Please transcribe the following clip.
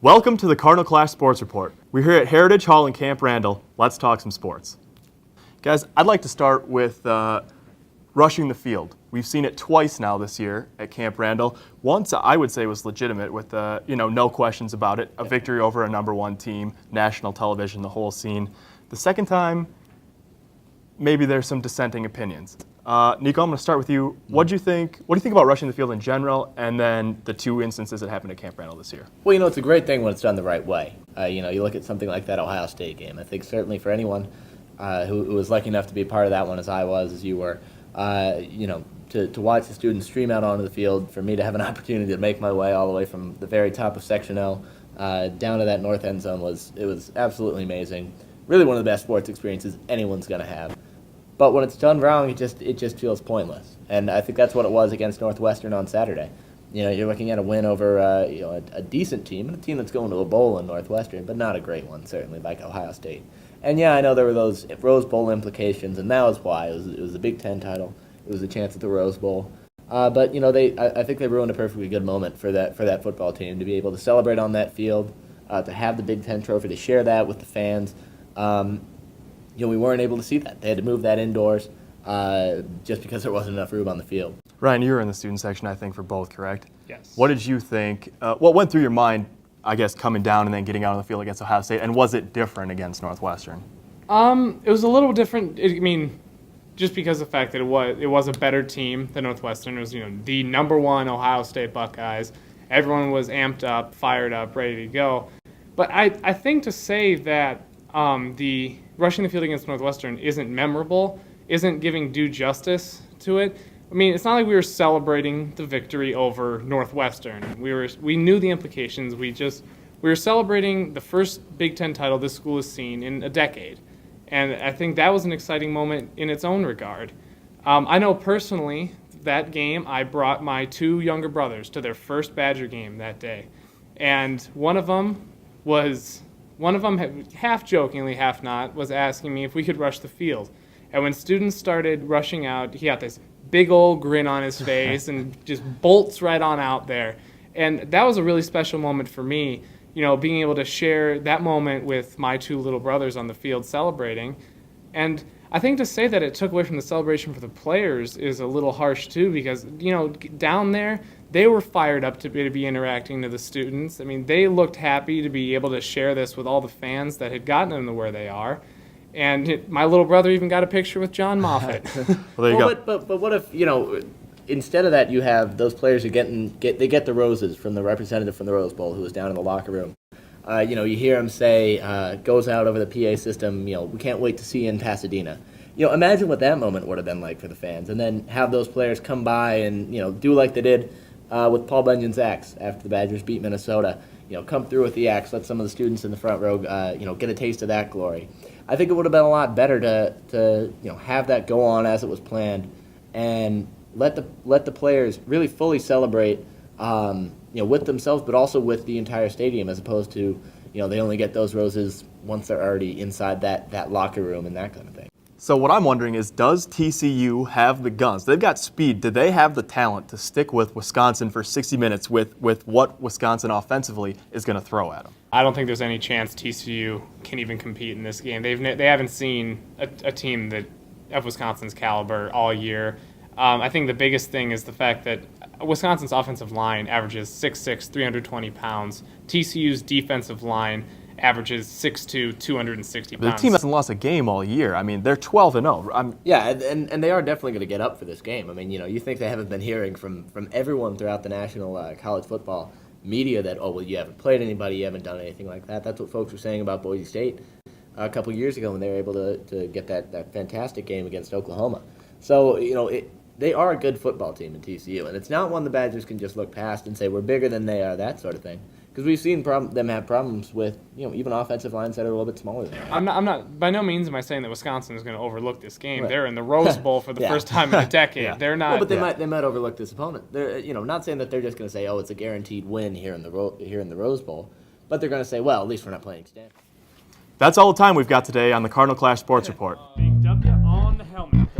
Welcome to the Cardinal Clash Sports Report. We're here at Heritage Hall in Camp Randall. Let's talk some sports. Guys, I'd like to start with rushing the field. We've seen it twice now this year at Camp Randall. Once I would say was legitimate with no questions about it, a victory over a number one team, national television, the whole scene. The second time, maybe there's some dissenting opinions. Nico, I'm going to start with you. What do you think about rushing the field in general, and then the two instances that happened at Camp Randall this year? Well, it's a great thing when it's done the right way. You look at something like that Ohio State game. I think certainly for anyone who was lucky enough to be a part of that one, as I was, as you were, to watch the students stream out onto the field, for me to have an opportunity to make my way all the way from the very top of Section L down to that north end zone was absolutely amazing. Really one of the best sports experiences anyone's going to have. But when it's done wrong, it just feels pointless. And I think that's what it was against Northwestern on Saturday. You're looking at a win over a decent team, and a team that's going to a bowl in Northwestern, but not a great one, certainly, like Ohio State. And yeah, I know there were those Rose Bowl implications, and that was why. It was a Big Ten title. It was a chance at the Rose Bowl. But I think they ruined a perfectly good moment for that football team to be able to celebrate on that field, to have the Big Ten trophy, to share that with the fans. We weren't able to see that. They had to move that indoors just because there wasn't enough room on the field. Ryan, you were in the student section, I think, for both, correct? Yes. What did you think? What went through your mind, I guess, coming down and then getting out on the field against Ohio State, and was it different against Northwestern? It was a little different. Just because of the fact that it was a better team than Northwestern. It was the number one Ohio State Buckeyes. Everyone was amped up, fired up, ready to go. But I think to say that the rushing the field against Northwestern isn't memorable, isn't giving due justice to it. It's not like we were celebrating the victory over Northwestern. We knew the implications. We were celebrating the first Big Ten title this school has seen in a decade. And I think that was an exciting moment in its own regard. I know personally that game I brought my two younger brothers to their first Badger game that day. And one of them, half jokingly, half not, was asking me if we could rush the field. And when students started rushing out, he got this big old grin on his face and just bolts right on out there. And that was a really special moment for me, being able to share that moment with my two little brothers on the field celebrating. And I think to say that it took away from the celebration for the players is a little harsh too, because, down there, they were fired up to be interacting to the students. They looked happy to be able to share this with all the fans that had gotten them to where they are. And my little brother even got a picture with John Moffitt. Well, there you go. But what if, instead of that, you have those players who get the roses from the representative from the Rose Bowl who was down in the locker room. You hear him say, goes out over the PA system, we can't wait to see you in Pasadena. Imagine what that moment would have been like for the fans. And then have those players come by and, do like they did with Paul Bunyan's axe after the Badgers beat Minnesota. Come through with the axe, let some of the students in the front row, get a taste of that glory. I think it would have been a lot better to have that go on as it was planned, and let the players really fully celebrate, with themselves, but also with the entire stadium, as opposed to, they only get those roses once they're already inside that locker room and that kind of thing. So what I'm wondering is, does TCU have the guns? They've got speed. Do they have the talent to stick with Wisconsin for 60 minutes with what Wisconsin offensively is going to throw at them? I don't think there's any chance TCU can even compete in this game. They haven't seen a team of Wisconsin's caliber all year. I think the biggest thing is the fact that Wisconsin's offensive line averages 6'6", 320 pounds. TCU's defensive line averages 6'2", 260 pounds. The team hasn't lost a game all year. They're 12-0. Yeah, and they are definitely going to get up for this game. You think they haven't been hearing from everyone throughout the national college football media that, you haven't played anybody, you haven't done anything like that. That's what folks were saying about Boise State a couple years ago when they were able to get that fantastic game against Oklahoma. So, they are a good football team in TCU, and it's not one the Badgers can just look past and say we're bigger than they are, that sort of thing. Because we've seen them have problems with even offensive lines that are a little bit smaller than that. I'm not. By no means am I saying that Wisconsin is going to overlook this game. Right. They're in the Rose Bowl for the first time in a decade. Yeah. They're not. Well, but they might overlook this opponent. They're not saying that they're just going to say, it's a guaranteed win here in the Rose Bowl, but they're going to say, well, at least we're not playing Stanford. That's all the time we've got today on the Cardinal Clash Sports Report. Big W on the helmet.